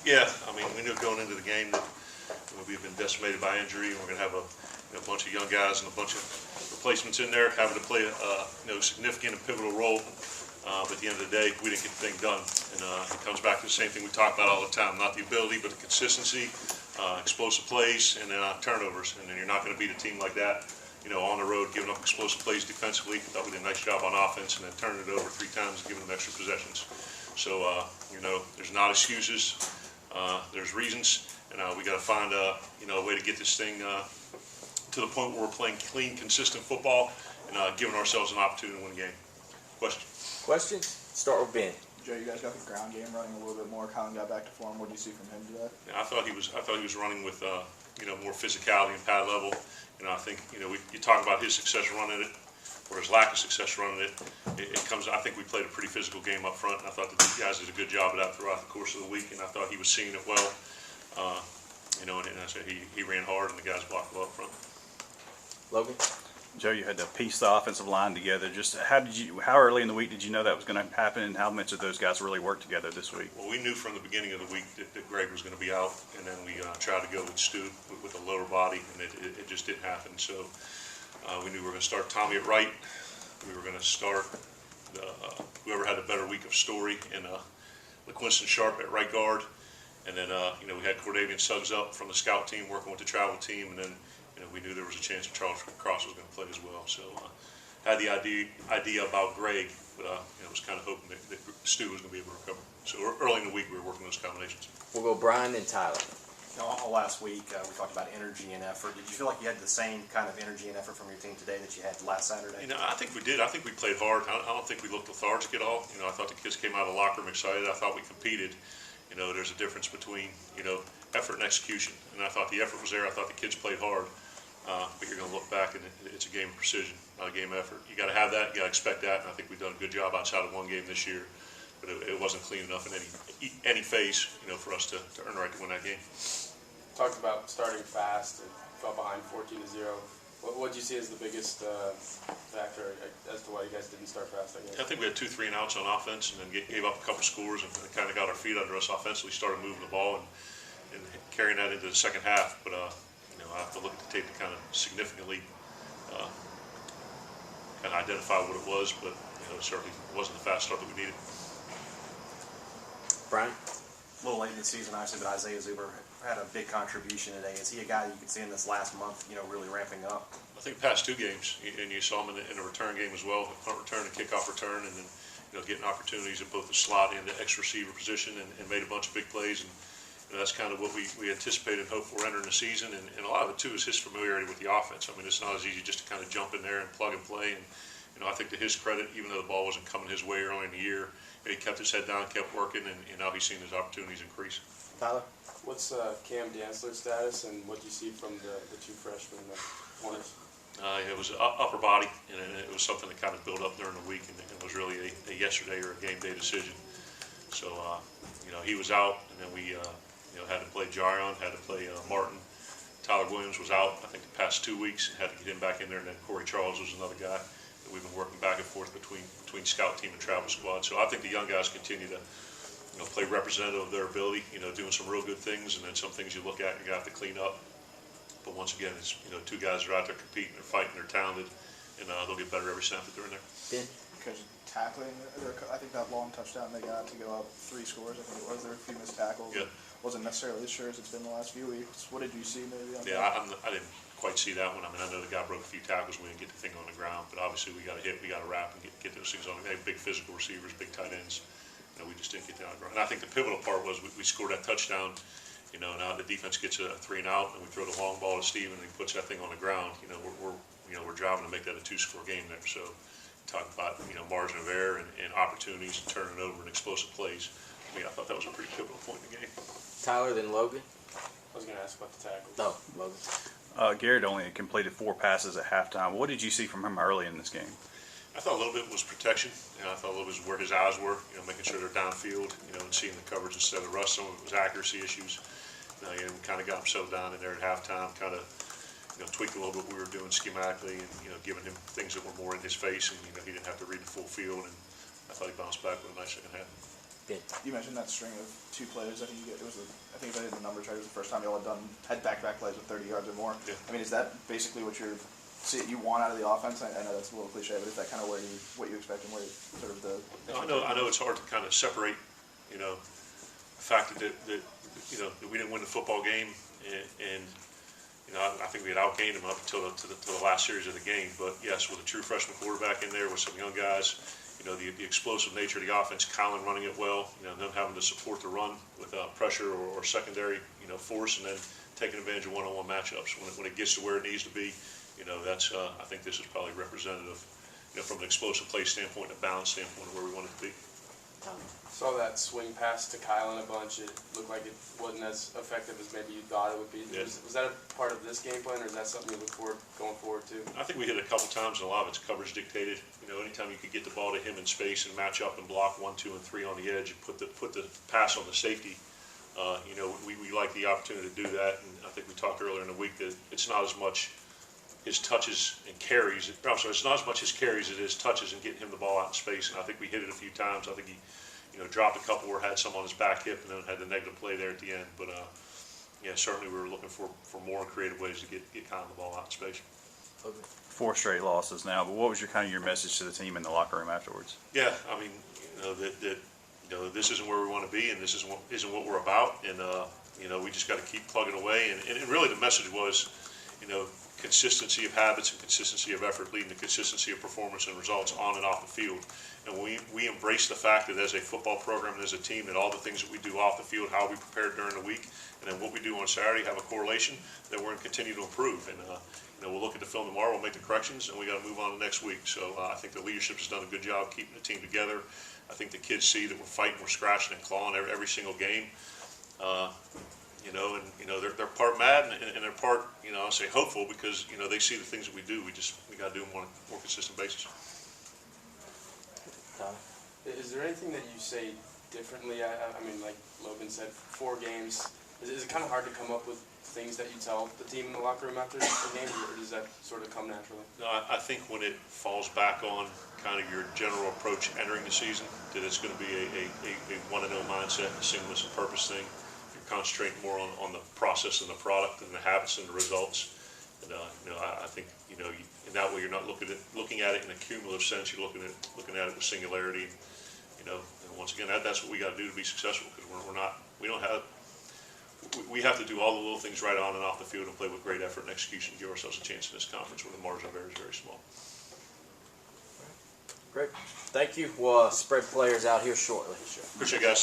Yeah, I mean, we knew going into the game that we've been decimated by injury, and we're going to have a bunch of young guys and a bunch of replacements in there having to play a significant and pivotal role. But at the end of the day, we didn't get the thing done. And it comes back to the same thing we talk about all the time, not the ability, but the consistency, explosive plays, and then turnovers. And then you're not going to beat a team like that, on the road, giving up explosive plays defensively. I thought we did a nice job on offense, and then turning it over 3 times and giving them extra possessions. So, there's not excuses. There's reasons, and we got to find a way to get this thing to the point where we're playing clean, consistent football and giving ourselves an opportunity to win the game. Questions? Start with Ben. Joe, you guys got the ground game running a little bit more. Colin got back to form. What do you see from him today? Yeah, I thought he was running with more physicality and pad level. I think you talk about his success running it, or his lack of success running it. It comes. I think we played a pretty physical game up front, and I thought the guys did a good job of that throughout the course of the week. And I thought he was seeing it well. And I said he ran hard, and the guys blocked well up front. Logan? Joe, you had to piece the offensive line together. Just how early in the week did you know that was going to happen, and how much of those guys really worked together this week? Well, we knew from the beginning of the week that Greg was going to be out, and then we tried to go with Stu with a lower body, and it just didn't happen. So we knew we were going to start Tommy at right. We were going to start whoever had a better week of Story and LaQuinston Sharp at right guard, and then we had Cordavian Suggs up from the scout team working with the travel team, and then we knew there was a chance that Charles Cross was going to play as well. So had the idea about Greg, but was kind of hoping that Stu was going to be able to recover. So early in the week we were working those combinations. We'll go Brian and Tyler. All last week we talked about energy and effort. Did you feel like you had the same kind of energy and effort from your team today that you had last Saturday? I think we did. I think we played hard. I don't think we looked lethargic at all. I thought the kids came out of the locker room excited. I thought we competed. There's a difference between effort and execution, and I thought the effort was there. I thought the kids played hard. But you're going to look back, and it's a game of precision, not a game of effort. You got to have that. You got to expect that. And I think we've done a good job outside of one game this year, but it wasn't clean enough in any phase, for us to earn the right to win that game. Talked about starting fast and fell behind 14-0. What did you see as the biggest factor as to why you guys didn't start fast? I think we had 2 3 and outs on offense, and then gave up a couple scores, and kind of got our feet under us offensively. Started moving the ball and carrying that into the second half, but. I have to look at the tape to kind of significantly kind of identify what it was, but it certainly wasn't the fast start that we needed. Brian? A little late in the season, obviously, but Isaiah Zuber had a big contribution today. Is he a guy you could see in this last month, really ramping up? I think the past 2 games, and you saw him in the return game as well, the punt return and kickoff return, and then getting opportunities at both the slot and the X receiver position, and made a bunch of big plays. And that's kind of what we anticipated and hoped for entering the season, and a lot of it too is his familiarity with the offense. I mean, it's not as easy just to kind of jump in there and plug and play. And I think to his credit, even though the ball wasn't coming his way early in the year, he kept his head down, kept working, and now he's seen his opportunities increase. Tyler? What's Cam Dantzler's status, and what do you see from the 2 freshmen corners? It was upper body, and it was something that kind of built up during the week, and it was really a yesterday or a game day decision. So he was out, and then we. Had to play Jarion, had to play Martin. Tyler Williams was out, I think, the past 2 weeks. Had to get him back in there, and then Corey Charles was another guy that we've been working back and forth between scout team and travel squad. So I think the young guys continue to, play representative of their ability. Doing some real good things, and then some things you look at and you have to clean up. But once again, it's 2 guys that are out there competing, they're fighting, they're talented, and they'll get better every snap that they're in there. Ben? Because tackling, I think that long touchdown they got to go up 3 scores. I think it was. There were a few missed tackles. Yeah. Wasn't necessarily as sure as it's been the last few weeks. What did you see maybe on that? I didn't quite see that one. I mean, I know the guy broke a few tackles. We didn't get the thing on the ground, but obviously we got to hit, we got to wrap and get those things on. They have big physical receivers, big tight ends. We just didn't get that on the ground. And I think the pivotal part was we scored that touchdown. Now the defense gets a 3 and out, and we throw the long ball to Steven, and he puts that thing on the ground. We're driving to make that a 2-score game there. So talk about margin of error and opportunities and turning over and explosive plays. I thought that was a pretty pivotal point in the game. Tyler, then Logan. I was going to ask about the tackles. No, Logan. Garrett only completed 4 passes at halftime. What did you see from him early in this game? I thought a little bit was protection. I thought a little bit was where his eyes were, making sure they're downfield, and seeing the coverage instead of rush. Some of it was accuracy issues. We kind of got him settled down in there at halftime, kind of, tweaked a little bit what we were doing schematically, and, giving him things that were more in his face, and, he didn't have to read the full field, and I thought he bounced back with a nice second half. Good. You mentioned that string of 2 plays. I think it was. I think if I did the numbers right, it was the first time y'all had back-to-back plays with 30 yards or more. Yeah. I mean, is that basically what you want out of the offense? I know that's a little cliche, but is that kind of what you expect and where sort of the? I know it's hard to kind of separate, the fact that that we didn't win the football game, and I think we had outgained them up until the last series of the game. But yes, with a true freshman quarterback in there with some young guys, the explosive nature of the offense, Kylan running it well, them having to support the run with pressure or secondary, force, and then taking advantage of one-on-one matchups when it gets to where it needs to be. That's I think this is probably representative, from an explosive play standpoint, and a balance standpoint, of where we want it to be. Saw that swing pass to Kylan a bunch. It looked like it wasn't as effective as maybe you thought it would be. Yeah. Was that a part of this game plan, or is that something you look forward going forward to? I think we hit it a couple times, and a lot of it's coverage dictated. Anytime you could get the ball to him in space and match up and block 1, 2, and 3 on the edge and put the pass on the safety, we like the opportunity to do that. And I think we talked earlier in the week that it's not as much his touches and carries. I'm sorry, it's not as much his carries as it is touches and getting him the ball out in space. And I think we hit it a few times. I think he, dropped a couple where had some on his back hip and then had the negative play there at the end. But yeah, certainly we were looking for more creative ways to get kind of the ball out in space. 4 straight losses now, but what was your message to the team in the locker room afterwards? Yeah, I mean, this isn't where we want to be, and this isn't what we're about, and we just got to keep plugging away. And really, the message was, consistency of habits and consistency of effort leading to consistency of performance and results on and off the field. And we embrace the fact that as a football program and as a team, that all the things that we do off the field, how we prepare during the week, and then what we do on Saturday have a correlation, that we're going to continue to improve. And we'll look at the film tomorrow, we'll make the corrections, and we got to move on to next week. So I think the leadership has done a good job keeping the team together. I think the kids see that we're fighting, we're scratching and clawing every single game. They're part mad and they're part, I'll say hopeful, because, they see the things that we do. We got to do them on a more consistent basis. Is there anything that you say differently? I mean, like Logan said, 4 games. Is it kind of hard to come up with things that you tell the team in the locker room after a game, or does that sort of come naturally? No, I think when it falls back on kind of your general approach entering the season, that it's going to be a 1-0 mindset, a singleness and purpose thing. You're concentrating more on the process and the product and the habits and the results. And I think in that way you're not looking at it in a cumulative sense. You're looking at it with singularity. And once again, that's what we got to do to be successful, because we have to do all the little things right on and off the field and play with great effort and execution to give ourselves a chance in this conference where the margin of error is very small. Great. Thank you. We'll spread players out here shortly. Appreciate it, guys.